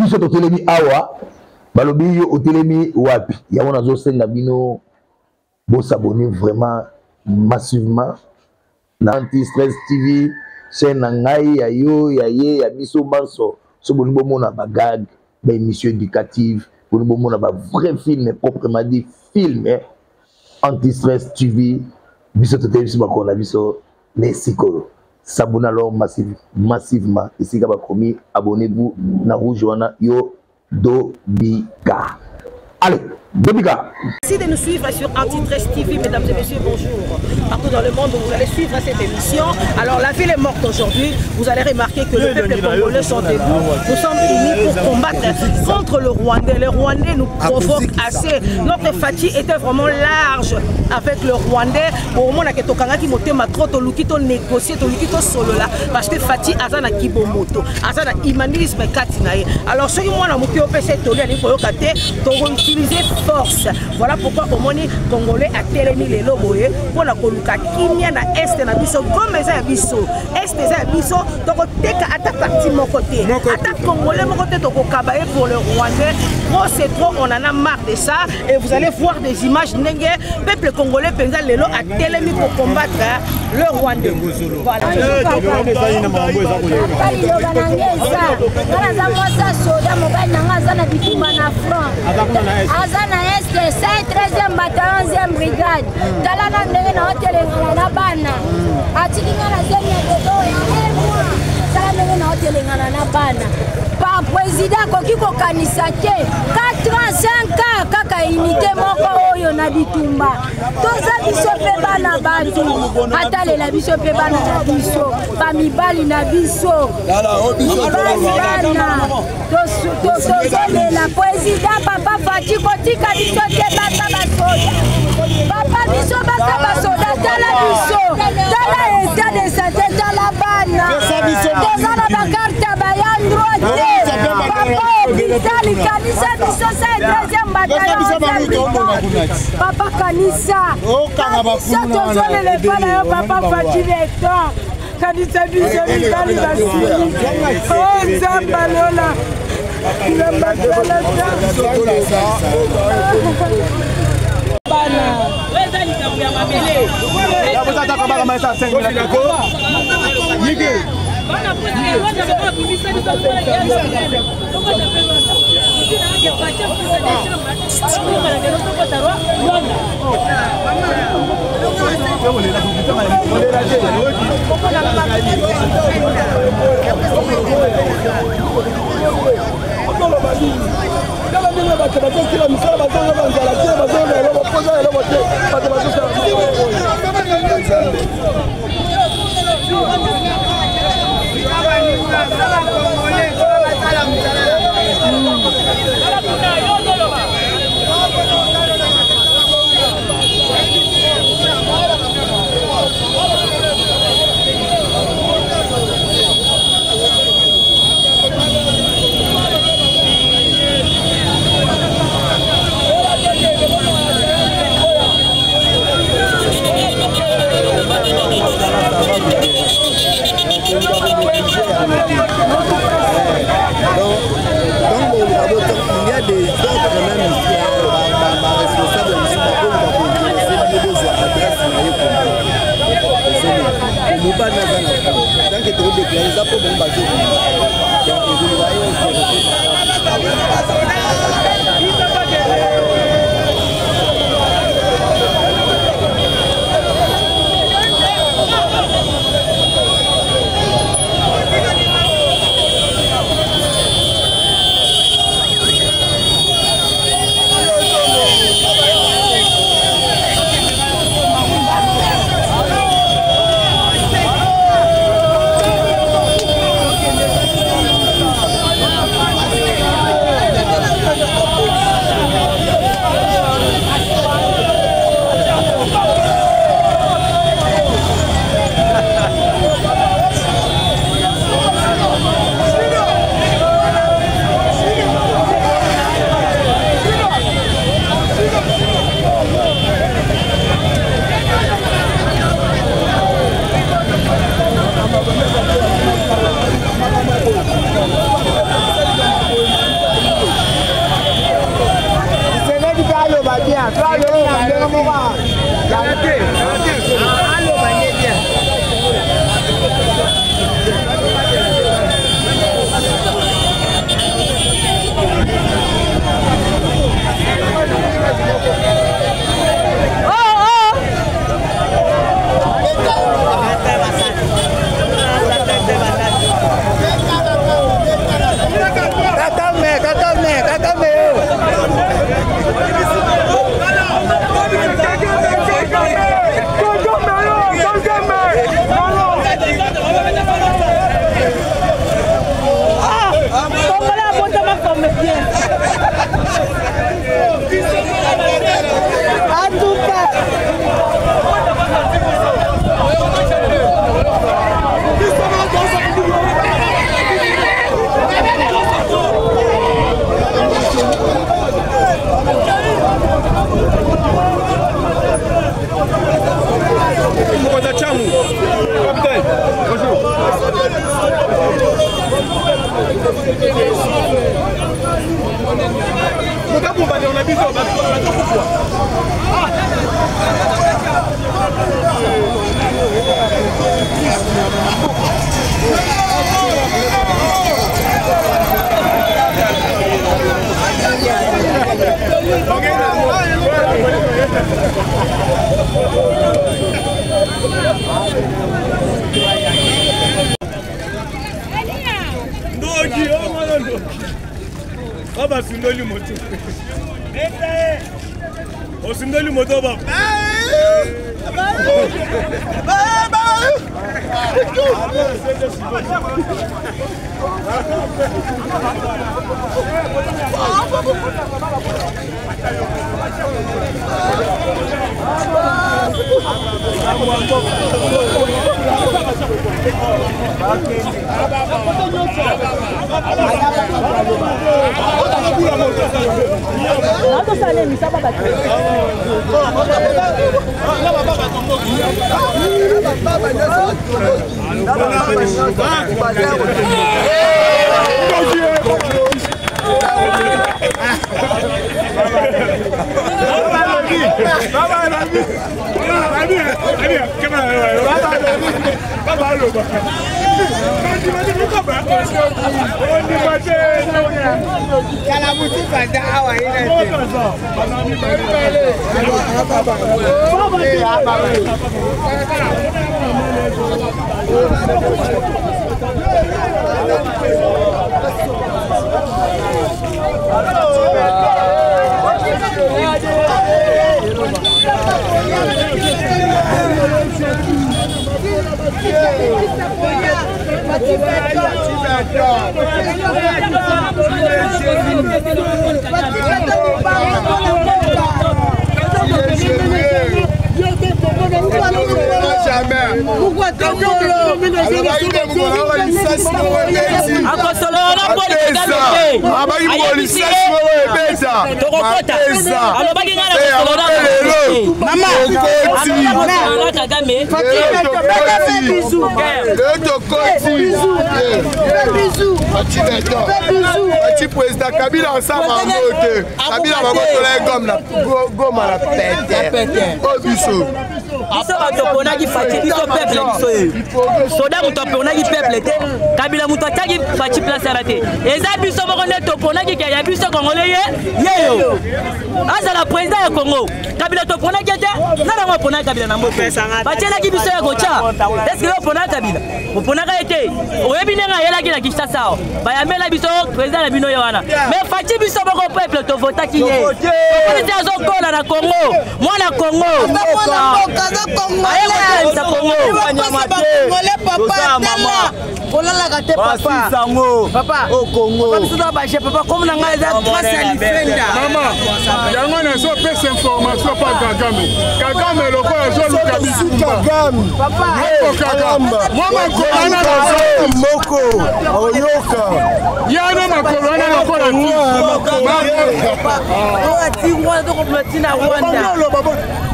biso to telemi awa balobi yo otelemi wapi ya wana zo senga bino bo s'abonner vraiment massivement na Anti-Stress TV chaîne ngai ya yo ya ye ya biso banso so boni bo mona ba gag ba émission éducative boni bo mona ba vrai film proprement dit film Anti-Stress TV biso to telemi ba ko na biso les psychologues. S'abonnez alors massivement. Ici, abonnez-vous na rouge wana yo Dobika. Allez, Dobika. Merci de nous suivre sur Anti-Stress TV, mesdames et messieurs, bonjour. Partout dans le monde, vous allez suivre cette émission. Alors, la ville est morte aujourd'hui. Vous allez remarquer que le peuple congolais sont debout. Nous sommes unis pour combattre contre le Rwandais. Le Rwandais nous provoque assez. Notre fatigue était vraiment large avec le Rwandais. Au moment où on a négocié, parce que Fati Azana Kibomoto, Azana Humanisme Katinae. Alors, ceux qui ont utiliser force. Voilà pourquoi au moment congolais a télémi les loboye pour la koluka kimia na est na biso comme ça biso est ça biso donc teka ata parti mon côté ata congolais mon côté donc kabaye pour le Rwandais. Trop c'est trop, on en a marre de ça et vous allez voir des images nengue peuple congolais penza lelo a télémi pour combattre le Rwandais. Voilà. Azana Est, 13e bataillon, 11e brigade. Talana ndenge na hotel ngana bana. Atikinga na zenya dodo ya moi. Talana ndenge na hotel ngana bana. Par président koki ko kanisa ke 4 ans 5 ans kaka unité moko oyo na bitumba. Toza biso pe bana bantu. Atale la biso pe bana na biso. Ba mibali na biso. La président papa Fati kotika biso te bata basoda. Papa biso bata basoda tala biso. Tala état de santé tala bana. Toza na bakarta bayandro te. Papa hôpital kanisa biso sa 3e bataillon. Papa kanisa. Kanisa toza le bana yo papa Fati Victor. Kanisa biso mibali basili. Oh Zambalola.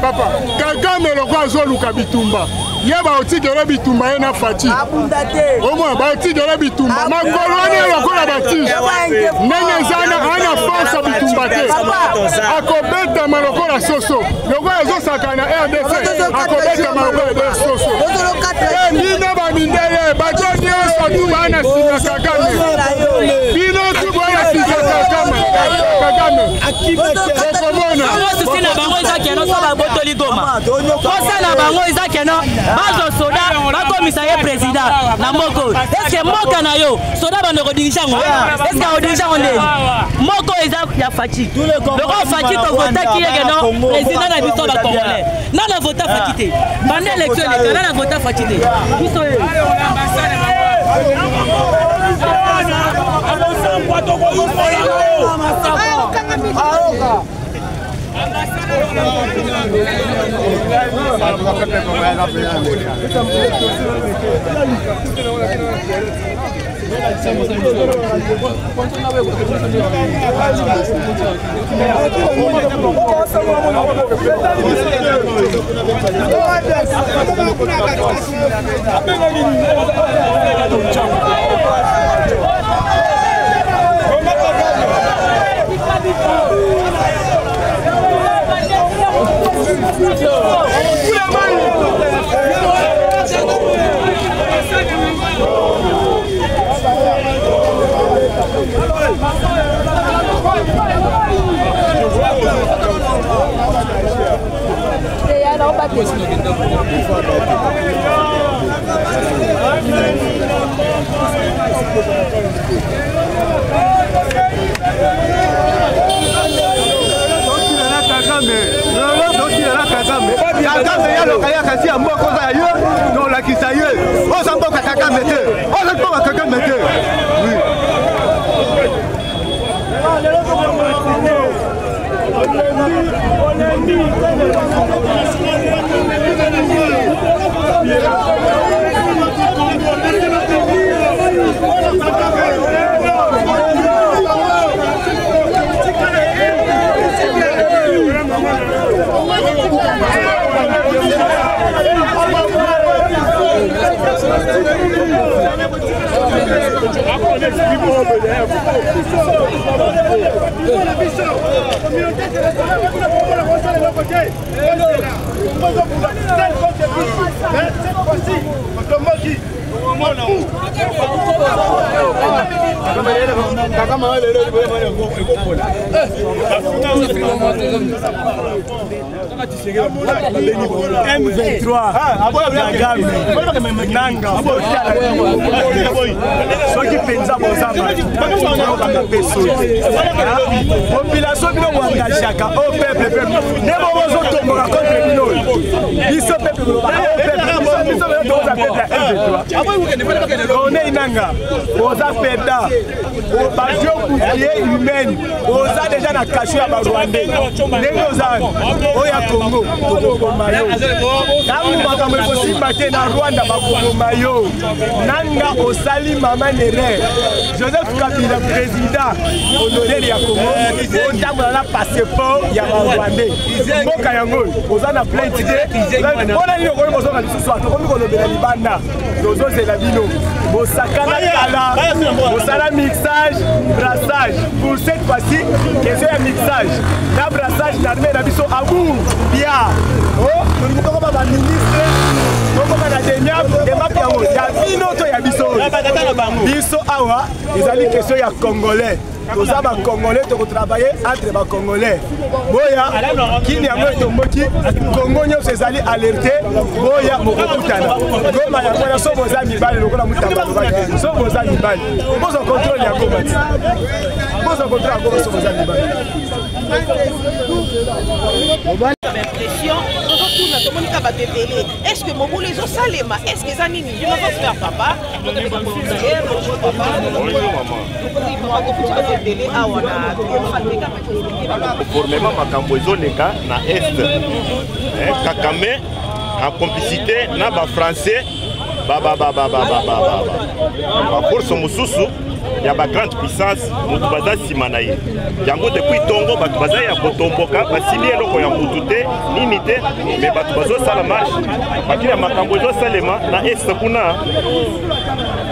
Papa, Kagame le roi Zoluka Bitumba. Yeba oti de Bitumba na Fati. Au moins ba oti de Bitumba. Ma koloni le roi Baptiste. Nene zana ana force Bitumba. koloba te akobetama lokola soso lokola azosaka na RDC akobetama lokola soso bino bamindele bato nyonso tu bana nsima Kagame bino tu bana nsima Kagame okomona susi na bango eza keno so babotoli goma kosa na bango eza keno bazosoda bakomisa ye président na moko eske mboka na yo soda bandokodirige yango eske akodirige yango ndeni moko eza ya Faci loko Faci tovotaki ye keno président na biso bakongolais nana vota Faci te banda élection eleka nana vota Faci te biso ye M23 Nanga soki penza bozamba population bino boengagaka au peuple ndemo bozotomboka contre bino biso peuple Corneille Nanga oza peda bazio bouclier humaine oza déjà na cachu ya barwandais ndenge oza oya Congo tokokoma yo ntango makambo ekosimba te na Rwanda bakokoma yo Nanga osali mama nere Joseph Kabila président honoraire ya Congo otambola na passeport ya barwandais mboka yango oza na plainte te mpona nini okomi kozonga lisusu tokomi kolobela libanda tozozela bino bosakana kala bosala mixage brassage pour cette fois-ci question ya mixage na brassage na armée na biso abu bia tolingi tokoma baministre tokoma na deniable emapi yango ya bino to ya biso awa ezali question ya congolais toza bacongolais tokotravaille entre bacongolais boya kini yango etomboki kongo nyonso ezali alerte boya bokokutana goma yango na so boza mibale lokola mutamba so boza mibale boza contrôle ya goma ti boza contrôle ya goma so boza mibale est-ce que Mobutu les Salema, est-ce que Zanini, je ne vais pas faire papa, conformément makambo ezoleka na est Kakame en complicité na ba français ba force mosusu ya ba grande puissance mutu baza sima na ye yango depuis tongo bato baza ya kotomboka basili eloko ya mutu te nini te me bato bazosala marche bakili ya makambo ezosalema na est kuna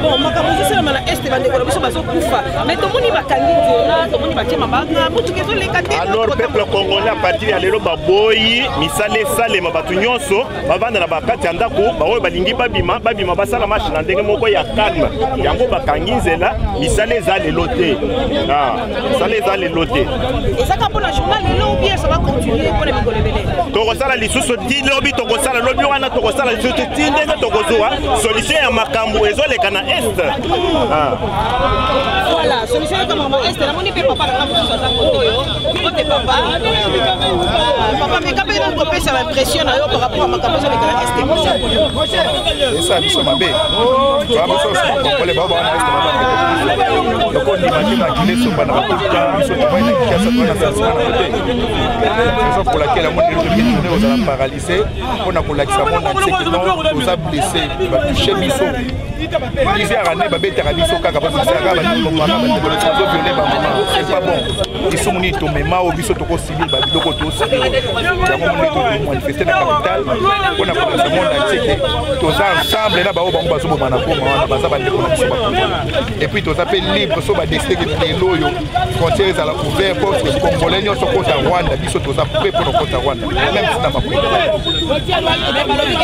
bon makambo ezosalama na este bandeko na biso bazokufa mais tomoni bakangi nzela tomoni batie mabanga motuka ezoleka te. Alors peuple congolais à partir ya lelo baboyi misala esalema bato nyonso bavanda na bakati ya ndako baoyo balingi babima basala marche na ndenge moko ya calme yango bakangi nzela misala eza lelo te. Misala eza lelo te. ezaka mpona journal lelo bien ça va continuer mpona mikolo ebele tokosala lisusu ti lobi tokosala lobi wana tokosala lisusu ti ndenge tokozwa solution ya makambo ezoleka na est. Voilà, solution est comme est la moni papa na kamusu za kotoyo. Kote papa. Papa mais quand même on peut faire l'impression na yo par rapport à makambo za lekala est. Ça biso mabe. Ba biso ko le baba na est baba. Donc on dit ma kile so bana ko biso to ba na kiasa to na sasa na raison pour laquelle la monde est aux a paralysé on a kolakisa monde entier que non nous a blessé ba toucher biso. Plusieurs années babetaka biso kaka parce que ça va c'est pas bon. Ils sont venus tomber au biso toko civil ba biloko to civil. Yango manifester na capitale on a commencé monde entier tous ensemble na ba o bango bazo bomana ko wana baza ba ndeko na biso ba. Et puis tous appel libre so ba décider que les loyo frontières à la couvert pour que les Congolais nyonso kota Rwanda biso tous prêt pour kota Rwanda même si na mapo.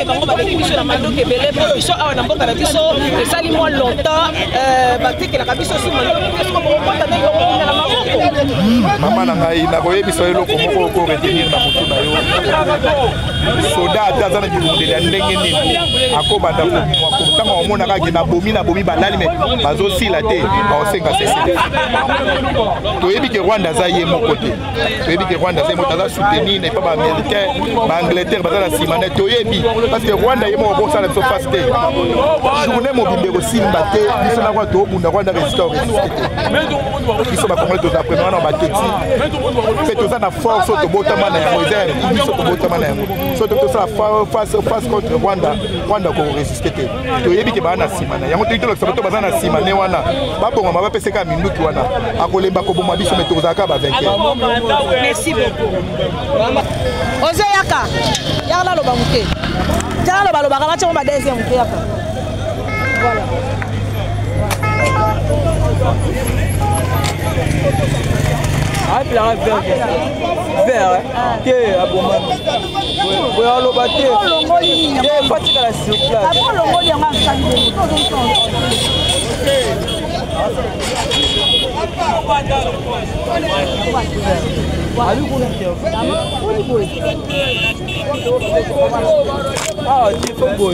Bango ba biso na mando ke belé biso awa na mboka na biso esali moi longtemps batekelaka biso si mama na ngai nakoyebisa eloko moko oko retenir na motu na yo soda ata aza na bilundeli ya ndenge nini akobanda ntango omonaka ke nabomi balali me bazosila te baosenga sesile toyebi ke Rwanda aza ye moko te toyebi ke Rwanda aza ye moko aza soutenir na epa baaméricain baangleterre baza na nsima ne toyebi parce que Rwanda ye moko kosala biso face te journée mobimbe kosimba te biso na kwa tobunda Rwanda résistant te biso bakongole tozaprene wana bateti mpe toza na force oyo tobotama na yango eza ya biso tobotama na yango so tosala face contre Rwanda korésiste te toyebi ke baa na nsima na yango tolakisa bato baza na nsima ne wana babongama bapeseka minduki wana akolemba koboma biso me tozalaka bavainqueur. Merci beaucoup. Ozo yaka yaka loba muke jana loba loba kana choma deuxième muke yaka voilà. Ah, puis la vert, qui est à Boma. Oui, alors, battez. Qui est fatigué à la surplace. Avant le mot, il y a un ah, tu fais beau.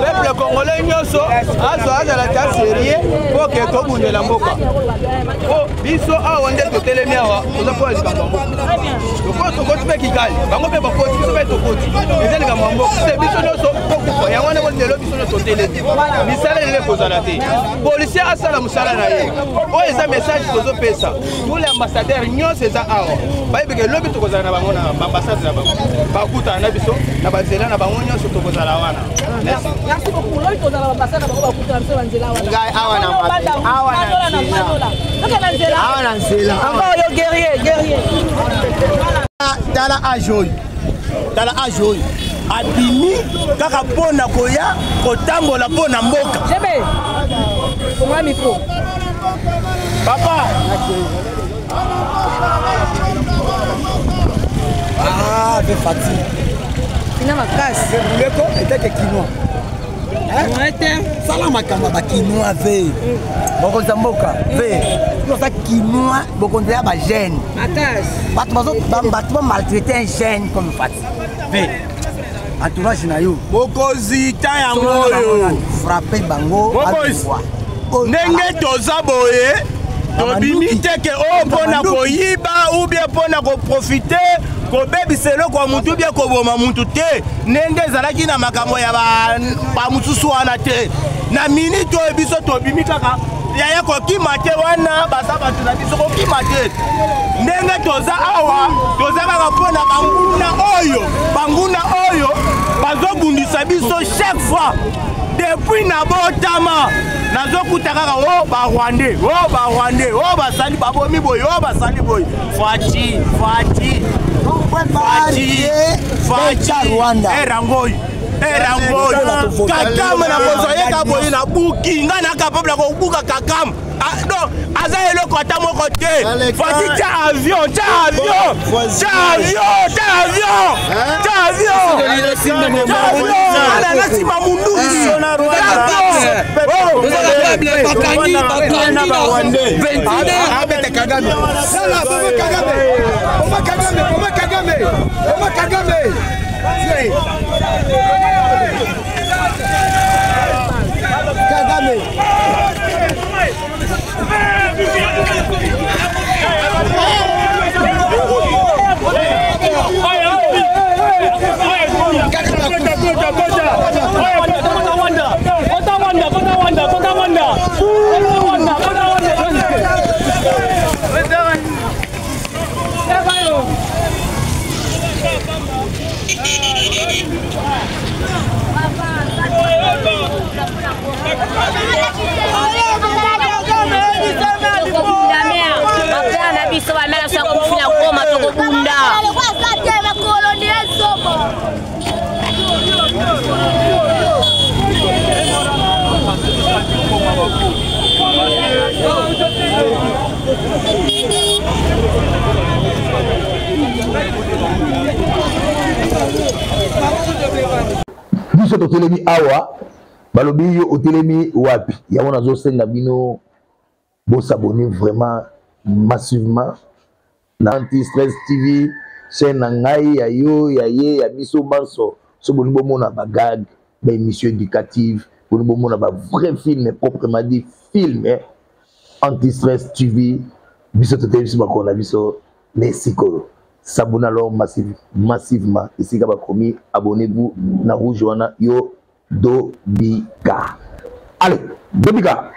Peuple congolais nyoso aza la ta série pour que to bundela mboka o biso awa nde totelemi awa toza kwa likambo mboka to ko tpe kikali bango pe bakoti biso pe tokoti eza likambo mboka se biso nyoso kokufa yango wana ko lelo biso nyoso totelemi misala lele kozala te policier asala musala na ye o eza message tozo pesa tous les ambassadeurs nyoso eza awa bayebi ke lobi tokozala na bango na ambassade na bango bakuta na biso na banzela na bango nyoso tokozala wana. Merci beaucoup. Là, il faut avoir passé à la guerrier. Tala ajoy. Abimi kaka pona koya kotambola pona mboka. Jebe. Pour moi micro. Papa. Ah, c'est fatigué. Ina makasi. Leko eteke kinoa. Sala makamba ba kinoa ve. Bokonza mboka ve. Yo sa kinoa bokonza ba jeune. Makasi. Batu ba maltraiter un jeune comme Fati. Ve. Entourage na yo. Bokozi ta yango yo. Frapper bango. Ndenge toza boye. Tobimi teke o pona koyiba ou bien pona ko profiter. Kobebiselo kwa mutu bia koboma mutu te nende zalaki na makambo ya ba mususu wana te na minute biso tobimi kaka yaya kokima te wana basa bato na biso kokima te ndenge toza awa toza kaka mpona banguna oyo bazobundisa biso chaque fois depuis na botama nazokuta kaka o barwandais o basali babomi boye o basali boye Fachi erangoyi kakama na bozoyeka boye na buki nga na capable kobuka kakama non aza eloko ata moko te Fachi tia avion anasimba munduki biso totelemi awa balobi yo otelemi wapi yango nazosenga bino bosabone vraiment massivement na Anti-Stress TV chaîne na ngai ya yo ya ye ya biso banso so boni bomona bagag ba émission éducative boni bomona ba vrai film proprement dit film Anti-Stress TV biso totelemi biso bakona biso lesiko s'abonner alors massivement ici ka bakomi abonnez-vous na rouge wana yo Dobika. Allez, Dobika.